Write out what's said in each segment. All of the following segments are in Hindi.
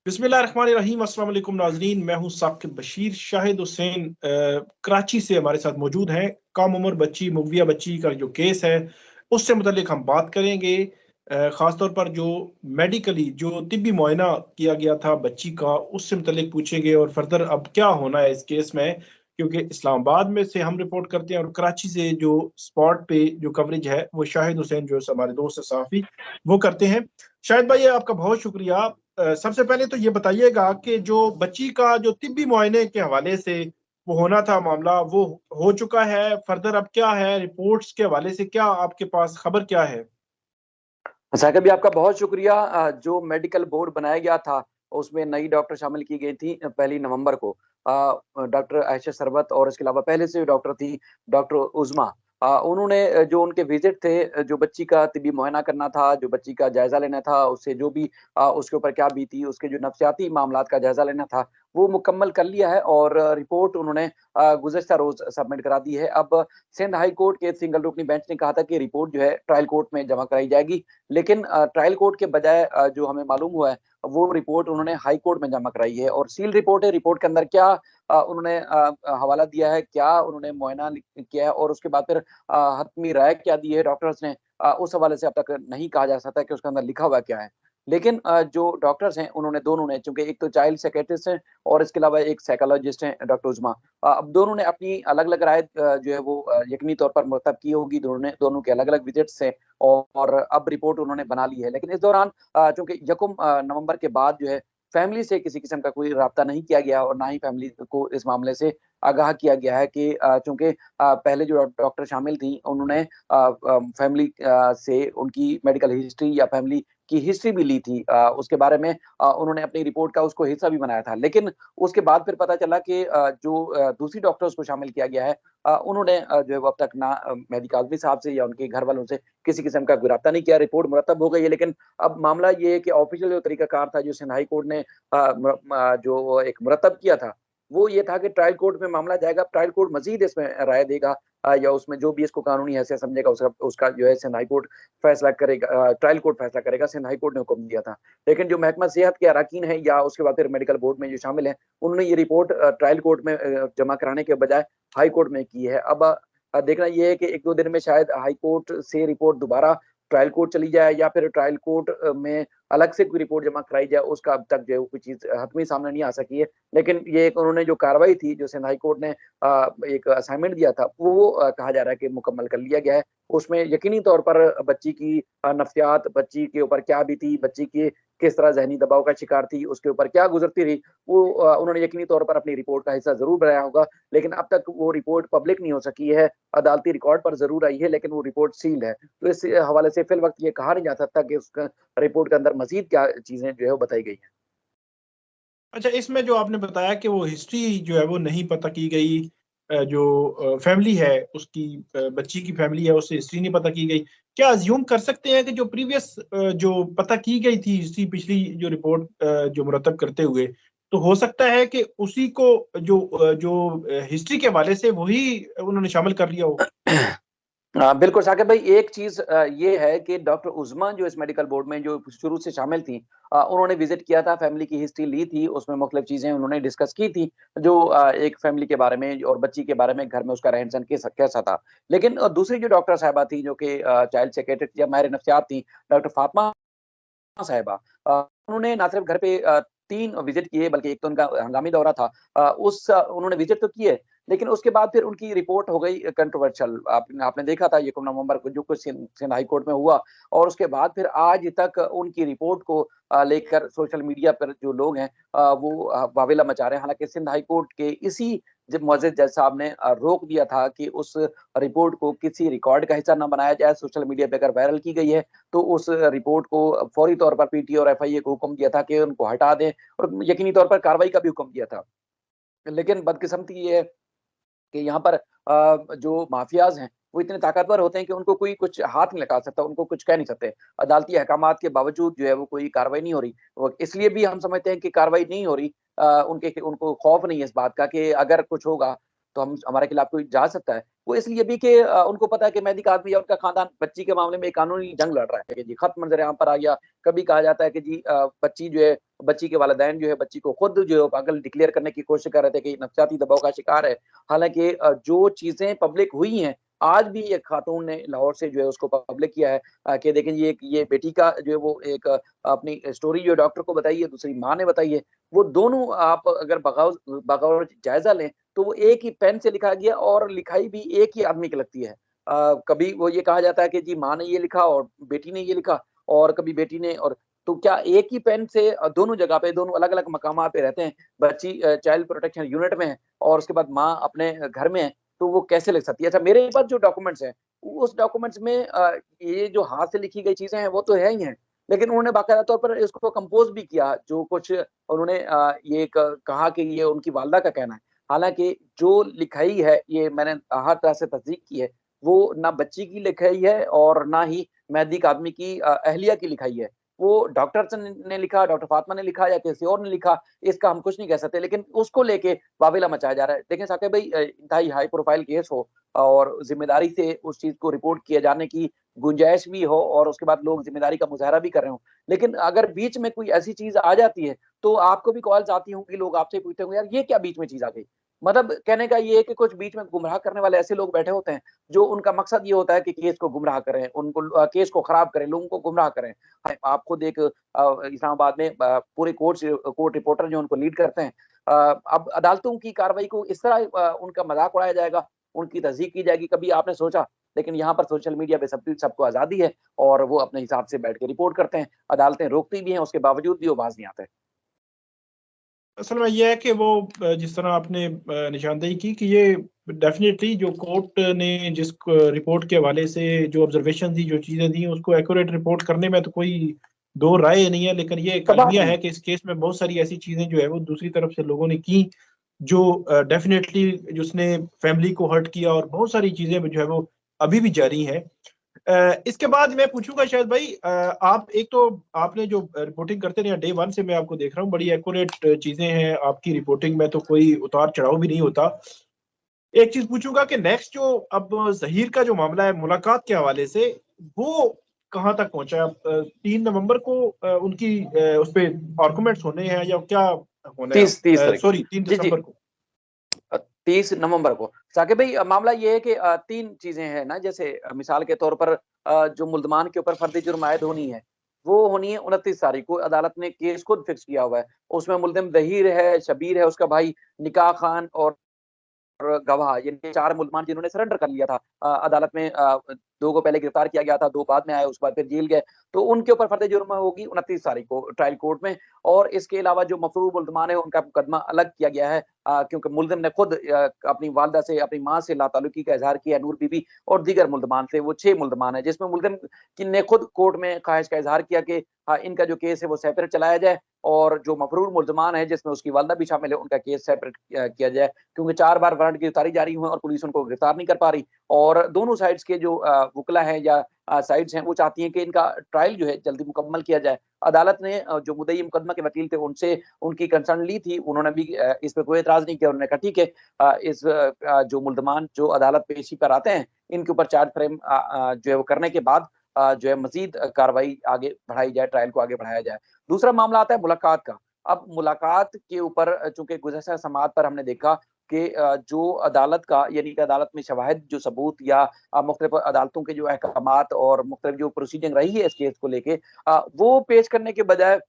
बिस्मिल्लाहिर्रहमानिर्रहीम। अस्सलाम वालेकुम नाजरीन, मैं हूं साकिब बशीर। शाहिद हुसैन कराची से हमारे साथ मौजूद हैं। कम उम्र बच्ची मुगविया बच्ची का जो केस है उससे मुतल्लिक हम बात करेंगे। ख़ासतौर पर जो मेडिकली जो तिब्बी मुआयना किया गया था बच्ची का, उससे मुतल्लिक पूछेंगे और फर्दर अब क्या होना है इस केस में, क्योंकि इस्लामाबाद में से हम रिपोर्ट करते हैं और कराची से जो स्पॉट पे जो कवरेज है वो शाहिद हुसैन जो हमारे दोस्त सहाफ़ी वो करते हैं। शाहिद भाई, आपका बहुत शुक्रिया। सबसे पहले तो ये बताइएगा कि जो बच्ची का जो तिब्बी मुआयने के हवाले से वो होना था मामला, वो हो चुका है। फर्दर अब क्या है, रिपोर्ट्स के हवाले से क्या आपके पास खबर क्या है? साकिब भी आपका बहुत शुक्रिया। जो मेडिकल बोर्ड बनाया गया था उसमें नई डॉक्टर शामिल की गई थी 1 नवंबर को। डॉक्टर आयशा सरवत और इसके अलावा पहले से डॉक्टर थी डॉक्टर उज़मा। उन्होंने जो उनके विजिट थे, जो बच्ची का तिब्बी मुआयना करना था, जो बच्ची का जायजा लेना था, उससे जो भी उसके ऊपर क्या बीती, उसके जो नफ्सियाती मामलात का जायजा लेना था, वो मुकम्मल कर लिया है और रिपोर्ट उन्होंने गुज़श्ता रोज सबमिट करा दी है। अब सिंध हाई कोर्ट के सिंगल रुकनी बेंच ने कहा था कि रिपोर्ट जो है ट्रायल कोर्ट में जमा कराई जाएगी, लेकिन ट्रायल कोर्ट के बजाय जो हमें मालूम हुआ है वो रिपोर्ट उन्होंने हाई कोर्ट में जमा कराई है और सील रिपोर्ट है। रिपोर्ट के अंदर क्या उन्होंने हवाला दिया है, क्या उन्होंने मुआयना किया है और उसके बाद फिर हतमी राय क्या दी है डॉक्टर्स ने, उस हवाले से अब तक नहीं कहा जा सकता कि उसके अंदर लिखा हुआ क्या है। लेकिन जो डॉक्टर्स हैं उन्होंने दोनों ने, चूंकि एक तो चाइल्ड साइकियाट्रिस्ट हैं और इसके अलावा एक साइकोलॉजिस्ट हैं डॉक्टर उजमा, अब दोनों ने अपनी अलग अलग राय जो है वो यकीनी तौर पर मुरतब की होगी। दोनों के अलग अलग विजिट्स हैं और अब रिपोर्ट उन्होंने बना ली है। लेकिन इस दौरान चूंकि 1 नवंबर के बाद जो है फैमिली से किसी किस्म का कोई राब्ता नहीं किया गया और ना ही फैमिली को इस मामले से आगाह किया गया है कि चूंकि पहले जो डॉक्टर शामिल थी उन्होंने फैमिली से उनकी मेडिकल हिस्ट्री या फैमिली की हिस्ट्री भी ली थी, उसके बारे में उन्होंने अपनी रिपोर्ट का उसको हिस्सा भी बनाया था। लेकिन उसके बाद फिर पता चला कि जो दूसरी डॉक्टर्स को शामिल किया गया है, उन्होंने जो है वो अब तक ना मेहदी काज़मी साहब से या उनके घर वालों से किसी किस्म का कोई राब्ता नहीं किया। रिपोर्ट मुरतब हो गई है, लेकिन अब मामला ये है कि ऑफिशियल जो तरीकाकार था जो सिंध हाई कोर्ट ने जो एक मुरतब किया था, वो ये था कि ट्रायल कोर्ट में मामला जाएगा। ट्रायल कोर्ट मजीद इसमें राय देगा या उसमें जो भी इसको कानूनी हैसियत समझेगा उसका उसका जो है सिंध हाई कोर्ट फैसला करेगा, ट्रायल कोर्ट फैसला करेगा। सिंध हाई कोर्ट ने हुक्म दिया था। लेकिन जो महकमा सेहत के अराकीन है या उसके बाद फिर मेडिकल बोर्ड में जो शामिल है, उन्होंने ये रिपोर्ट ट्रायल कोर्ट में जमा कराने के बजाय हाई कोर्ट में की है। अब देखना ये है कि 1-2 दिन में शायद हाई कोर्ट से रिपोर्ट दोबारा ट्रायल कोर्ट चली जाए या फिर ट्रायल कोर्ट में अलग से कोई रिपोर्ट जमा कराई जाए। उसका अब तक जो है वो कोई चीज़ हतमी सामने नहीं आ सकी है। लेकिन ये एक उन्होंने जो कार्रवाई थी, जो सिंध हाई कोर्ट ने एक असाइनमेंट दिया था, वो कहा जा रहा है कि मुकम्मल कर लिया गया है। उसमें यकीनी तौर पर बच्ची की नफ्सियात, बच्ची के ऊपर क्या बीती, बच्ची की किस तरह ज़हनी दबाव का शिकार थी, उसके ऊपर क्या गुज़रती रही, वो उन्होंने यकीनी तौर पर अपनी रिपोर्ट का हिस्सा ज़रूर बनाया होगा। लेकिन अब तक वो रिपोर्ट पब्लिक नहीं हो सकी है, अदालती रिकॉर्ड पर ज़रूर आई है, लेकिन वो रिपोर्ट सील्ड है। तो इस हवाले से फ़िलवक़्त ये कहा नहीं जा सकता कि उस रिपोर्ट के अंदर मज़ीद क्या चीज़ें जो है वो बताई गई हैं। अच्छा, इसमें जो आपने बताया कि वो हिस्ट्री जो है वो नहीं पता की गई, जो फैमिली है उसकी, बच्ची की फैमिली है उससे हिस्ट्री नहीं पता की गई। क्या अज्यूम कर सकते हैं कि जो प्रीवियस जो पता की गई थी हिस्ट्री, पिछली जो रिपोर्ट जो मुरतब करते हुए, तो हो सकता है कि उसी को जो हिस्ट्री के हवाले से वही उन्होंने शामिल कर लिया हो? बिल्कुल साकिब भाई, एक चीज़ ये है कि डॉक्टर उज़मा जो इस मेडिकल बोर्ड में जो शुरू से शामिल थी, उन्होंने विज़िट किया था, फैमिली की हिस्ट्री ली थी, उसमें मुख़्तलिफ़ चीज़ें उन्होंने डिस्कस की थी, जो एक फैमिली के बारे में और बच्ची के बारे में, घर में उसका रहन-सहन कैसा कैसा था। लेकिन दूसरी जो डॉक्टर साहिबा थी, जो कि चाइल्ड साइकियाट्रिस्ट या माहिर नफ्सियात थी, डॉक्टर फ़ातिमा साहिबा, उन्होंने ना सिर्फ घर पे 3 विज़िट किए, बल्कि एक तो उनका हंगामी दौरा था। उन्होंने विज़िट तो किए, लेकिन उसके बाद फिर उनकी रिपोर्ट हो गई कंट्रोवर्शियल। आपने आपने देखा था 1 नवंबर को जो कुछ सिंध हाई कोर्ट में हुआ और उसके बाद फिर आज तक उनकी रिपोर्ट को लेकर सोशल मीडिया पर जो लोग हैं वो वावेला मचा रहे हैं। हालाँकि सिंध हाई कोर्ट के इसी जब मुअज़्ज़िज़ जज साहब ने रोक दिया था कि उस रिपोर्ट को किसी रिकॉर्ड का हिस्सा ना बनाया जाए। सोशल मीडिया पे अगर वायरल की गई है, तो उस रिपोर्ट को फौरी तौर पर पीटीए और एफआईए को हुक्म दिया था कि उनको हटा दें और यकीनी तौर पर कार्रवाई का भी हुक्म दिया था। लेकिन बदकिस्मती ये है कि यहाँ पर जो माफियाज़ हैं, वो इतने ताकतवर होते हैं कि उनको कोई कुछ हाथ नहीं लगा सकता, उनको कुछ कह नहीं सकते। अदालती अहकामात के बावजूद जो है वो कोई कार्रवाई नहीं हो रही। वो इसलिए भी हम समझते हैं कि कार्रवाई नहीं हो रही, उनके उनको खौफ नहीं है इस बात का कि अगर कुछ होगा, तो हम हमारे खिलाफ कोई जा सकता है। वो इसलिए भी कि उनको पता है कि मेहदी का आदमी या उनका खानदान बच्ची के मामले में एक कानूनी जंग लड़ रहा है कि जी खत मंजर आम पर आ गया। कभी कहा जाता है कि जी बच्ची जो है, बच्ची के वालिदैन जो है बच्ची को खुद जो है पागल डिक्लेयर करने की कोशिश कर रहे थे कि नफसियाती दबाव का शिकार है। हालांकि जो चीजें पब्लिक हुई हैं, आज भी एक खातून ने लाहौर से जो है उसको पब्लिक किया है कि देखें ये बेटी का जो है वो एक अपनी स्टोरी जो डॉक्टर को बताई है, दूसरी माँ ने बताई है। वो दोनों आप अगर बगावत बगावत जायजा लें तो वो एक ही पेन से लिखा गया और लिखाई भी एक ही आदमी की लगती है। कभी वो ये कहा जाता है कि जी माँ ने ये लिखा और बेटी ने ये लिखा, और कभी बेटी ने, और तो क्या एक ही पेन से दोनों जगह पे दोनों अलग अलग मकामात पे रहते हैं। बच्ची चाइल्ड प्रोटेक्शन यूनिट में है और उसके बाद माँ अपने घर में है, तो वो कैसे लिख सकती है। अच्छा, मेरे पास जो डॉक्यूमेंट्स हैं उस डॉक्यूमेंट्स में ये जो हाथ से लिखी गई चीजें हैं वो तो है ही हैं, लेकिन उन्होंने बाकायदा तौर पर इसको कंपोज भी किया। जो कुछ उन्होंने कहा कि ये उनकी वालदा का कहना है। हालांकि जो लिखाई है ये मैंने हर तरह से तस्दीक की है, वो ना बच्ची की लिखाई है और ना ही मेहदी का आदमी की अहलिया की लिखाई है। वो डॉक्टर ने लिखा, डॉक्टर फातिमा ने लिखा या किसी और ने लिखा, इसका हम कुछ नहीं कह सकते, लेकिन उसको लेके वावेला मचाया जा रहा है। देखें साकिब भाई, इंतहाई हाई प्रोफाइल केस हो और जिम्मेदारी से उस चीज को रिपोर्ट किए जाने की गुंजाइश भी हो और उसके बाद लोग जिम्मेदारी का मुजाहरा भी कर रहे हो, लेकिन अगर बीच में कोई ऐसी चीज आ जाती है तो आपको भी कॉल्स आती होंगी, लोग आपसे पूछते होंगे यार ये क्या बीच में चीज आ गई। मतलब कहने का ये है कि कुछ बीच में गुमराह करने वाले ऐसे लोग बैठे होते हैं जो उनका मकसद ये होता है कि केस को गुमराह करें, उनको केस को खराब करें, लोगों को गुमराह करें। आप खुद एक इस्लामाबाद में पूरे कोर्ट रिपोर्टर जो उनको लीड करते हैं, अब अदालतों की कार्रवाई को इस तरह उनका मजाक उड़ाया जाएगा, उनकी तस्दीक की जाएगी, कभी आपने सोचा। लेकिन यहाँ पर सोशल मीडिया पे सबको आजादी है और वो अपने हिसाब से बैठ के रिपोर्ट करते हैं, अदालतें रोकती भी हैं, उसके बावजूद भी वो बाज नहीं आते। असल में यह है कि वो जिस तरह आपने निशानदेही की कि ये डेफिनेटली जो कोर्ट ने जिस रिपोर्ट के हवाले से जो ऑब्जर्वेशन दी, जो चीज़ें दी, उसको एक्यूरेट रिपोर्ट करने में तो कोई दो राय नहीं है। लेकिन ये एक सवाल अलमिया नहीं। है कि इस केस में बहुत सारी ऐसी चीज़ें जो है वो दूसरी तरफ से लोगों ने की जो डेफिनेटली जिसने फैमिली को हर्ट किया, और बहुत सारी चीज़ें जो है वो अभी भी जारी हैं। इसके बाद मैं पूछूंगा शायद भाई, आप एक तो आपने जो रिपोर्टिंग करते रहे डे वन से मैं आपको देख रहा हूँ, बड़ी एक्यूरेट चीजें हैं आपकी रिपोर्टिंग में, तो कोई उतार चढ़ाव भी नहीं होता। एक चीज पूछूंगा कि नेक्स्ट जो अब जहीर का जो मामला है मुलाकात के हवाले से, वो कहाँ तक पहुंचा है? अब 3 नवंबर को उनकी उस पे आर्गूमेंट्स होने हैं या क्या होना है? 30 तारीख सॉरी, तीन जी जी, दिसंबर को। 30 नवंबर को। साकिब भाई, मामला ये है कि तीन चीजें हैं ना, जैसे मिसाल के तौर पर जो मुल्जमान के ऊपर फर्दी जुर्म आयद होनी है वो होनी है 29 तारीख को। अदालत ने केस खुद फिक्स किया हुआ है। उसमें मुल्जिम जहीर है, शबीर है, उसका भाई निकाह खान और गवाह, ये 4 मुल्ज़मान जिन्होंने सरेंडर कर लिया था। अदालत में 2 को पहले गिरफ्तार किया गया था, 2 बाद में आए, उसके बाद फिर जेल गए। तो उनके ऊपर फर्द जुर्म होगी 29 तारीख को ट्रायल कोर्ट में। और इसके अलावा जो मफरूर मुल्ज़मान है उनका मुकदमा अलग किया गया है, क्योंकि मुल्ज़िम ने खुद अपनी वालिदा से, अपनी माँ से लाताल्लुकी का इज़हार किया, नूर बीबी और दीगर मुल्ज़मान से। वो 6 मुल्ज़मान हैं, जिसमें मुल्ज़िम ने खुद कोर्ट में ख्वाहिश का इज़हार किया कि इनका जो केस है वो सेपरेट चलाया जाए, और जो मफरूर मुल्ज़मान है जिसमें उसकी वालिदा भी शामिल है, उनका केस सेपरेट किया जाए। क्योंकि 4 बार वारंट की गिरफ्तारी जारी हुई और पुलिस उनको गिरफ्तार नहीं कर पा रही, और दोनों साइड्स के जो वुकला हैं या साइड्स हैं वो चाहती हैं कि इनका ट्रायल जो है जल्दी मुकम्मल किया जाए। अदालत ने जो मुद्दई मुकदमा के वकील थे उनसे उनकी कंसर्न ली थी, उन्होंने भी इस पे कोई एतराज नहीं किया। उन्होंने कहा ठीक है, जो मुल्ज़मान जो अदालत पेशी पर आते हैं इनके ऊपर चार्ज फ्रेम जो है वो करने के बाद जो है मजीद कार्रवाई आगे बढ़ाई जाए, ट्रायल को आगे बढ़ाया जाए। दूसरा मामला आता है मुलाकात का। अब मुलाकात के ऊपर चूंकि गुज़श्ता समाअत पर हमने देखा कि जो अदालत का, यानी कि अदालत में शवाहिद जो सबूत या मुख्तलिफ अदालतों के जो अहकामात और मुख्तलिफ जो प्रोसीडिंग रही है इस केस को लेके, वो पेश करने के बजाय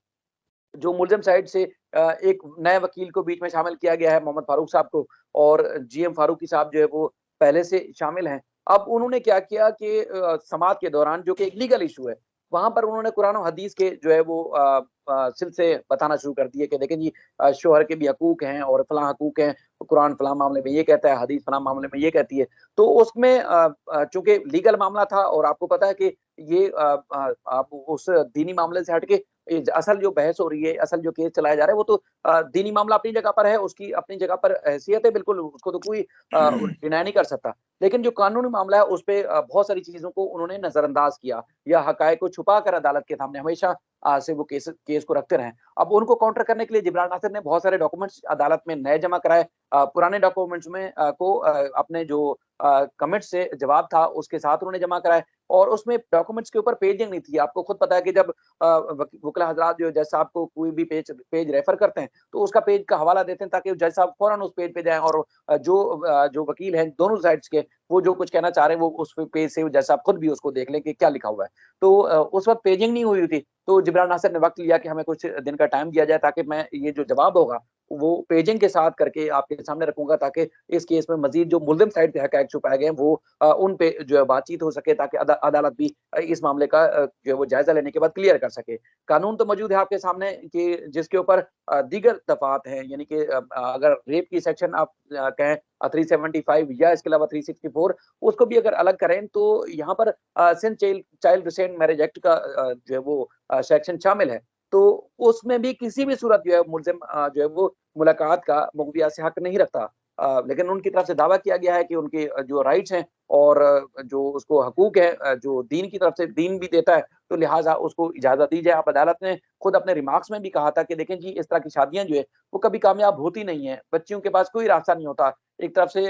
जो मुलज़िम साइड से एक नए वकील को बीच में शामिल किया गया है, मोहम्मद फारूक साहब को, और जीएम फारूकी साहब जो है वो पहले से शामिल हैं। अब उन्होंने क्या किया कि समाअत के दौरान, जो कि एक लीगल इशू है, वहाँ पर उन्होंने कुरान और हदीस के जो है वो सिलसिले बताना शुरू कर दिए कि देखें जी, शौहर के भी हकूक हैं और फलां हकूक हैं, कुरान फलां मामले में ये कहता है, हदीस फलां मामले में ये कहती है। तो उसमें चूँकि लीगल मामला था और आपको पता है कि ये आप उस दीनी मामले से हट के असल जो बहस हो रही है, असल जो केस चलाया जा रहा है, वो तो दीनी मामला अपनी जगह पर है, उसकी अपनी जगह पर हैसियत है, बिल्कुल उसको तो कोई डिनाई नहीं कर सकता। लेकिन जो कानूनी मामला है उस पे बहुत सारी चीज़ों को उन्होंने नज़रअंदाज किया या हक़ाइक़ को छुपा कर अदालत के सामने हमेशा से वो केस को रखते रहे। अब उनको काउंटर करने के लिए जिब्रान नासिर ने बहुत सारे डॉक्यूमेंट्स अदालत में नए जमा कराए, पुराने डॉक्यूमेंट्स में अपने जो कमेंट से जवाब था उसके साथ उन्होंने जमा कराए, और उसमें डॉक्यूमेंट्स के ऊपर पेजिंग नहीं थी। आपको खुद पता है कि जब वकील हजरात जो जज साहब को कोई भी पेज रेफर करते हैं तो उसका पेज का हवाला देते हैं ताकि जज साहब फौरन उस पेज पे जाएं, और जो वकील हैं दोनों साइड्स के, वो जो कुछ कहना चाह रहे हैं वो उस पेज से जज साहब खुद भी उसको देख लें कि क्या लिखा हुआ है। तो उस वक्त पेजिंग नहीं हुई थी, तो जिब्रान नासिर ने वक्त लिया कि हमें कुछ दिन का टाइम दिया जाए ताकि मैं ये जो जवाब होगा वो पेजिंग के साथ करके आपके सामने रखूंगा, ताकि इस केस में मजीद जो मुल्जिम साइड के हक़ छुपाए गए हैं वो उन पे जो है बातचीत हो सके, ताकि अदालत भी इस मामले का जो है वो जायजा लेने के बाद क्लियर कर सके। कानून तो मौजूद है आपके सामने कि जिसके ऊपर दीगर दफात हैं, यानी कि अगर रेप की सेक्शन आप कहें 375 या इसके अलावा 364 उसको भी अगर अलग करें तो यहाँ पर Sindh child restraint marriage act का जो है वो सेक्शन शामिल है। तो उसमें भी किसी भी सूरत जो है मुल्जिम जो है वो मुलाकात का मुगविया से हक नहीं रखता। लेकिन उनकी तरफ से दावा किया गया है कि उनके जो राइट्स हैं और जो उसको हकूक है जो दीन की तरफ से दीन भी देता है, तो लिहाजा उसको इजाजत दी जाए। अब अदालत ने खुद अपने रिमार्क्स में भी कहा था कि देखें जी, इस तरह की शादियां जो है वो कभी कामयाब होती नहीं है, बच्चियों के पास कोई रास्ता नहीं होता। एक तरफ से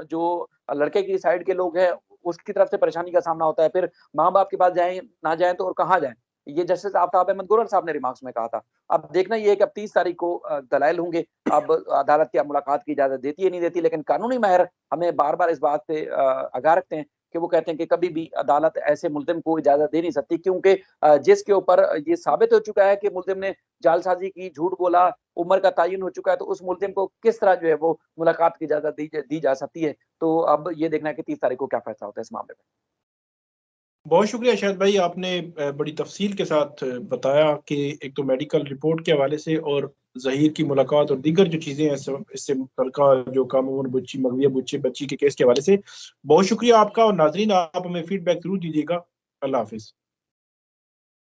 जो लड़के की साइड के लोग हैं उसकी तरफ से परेशानी का सामना होता है, फिर माँ बाप के पास जाएं ना जाएं तो और कहाँ जाएं। ये जस्टिस आफ्ताब अहमद गुरर साहब ने रिमार्क्स में कहा था। अब देखना ये है कि अब 30 तारीख को दलाइल होंगे, अब अदालत क्या मुलाकात की इजाजत देती है नहीं देती, लेकिन कानूनी माहिर हमें बार बार इस बात से आगाह रखते हैं कि वो कहते हैं कि कभी भी अदालत ऐसे मुल्जिम को इजाजत दे नहीं सकती, क्योंकि जिसके ऊपर ये साबित हो चुका है कि मुल्जिम ने जालसाजी की, झूठ बोला, उम्र का तयन हो चुका है, तो उस मुल्जिम को किस तरह जो है वो मुलाकात की इजाजत दी जा सकती है। तो अब ये देखना है कि 30 तारीख को क्या फैसला होता है इस मामले में। बहुत शुक्रिया शाहिद भाई, आपने बड़ी तफसील के साथ बताया कि एक तो मेडिकल रिपोर्ट के हवाले से और जहीर की मुलाकात और दीगर जो चीज़ें हैं इससे मुतल्लिका जो काम उमर बुच्ची मगविया बच्ची के केस के हवाले से। बहुत शुक्रिया आपका, और नाजरीन आप हमें फीडबैक जरूर दीजिएगा। अल्लाह हाफिज़।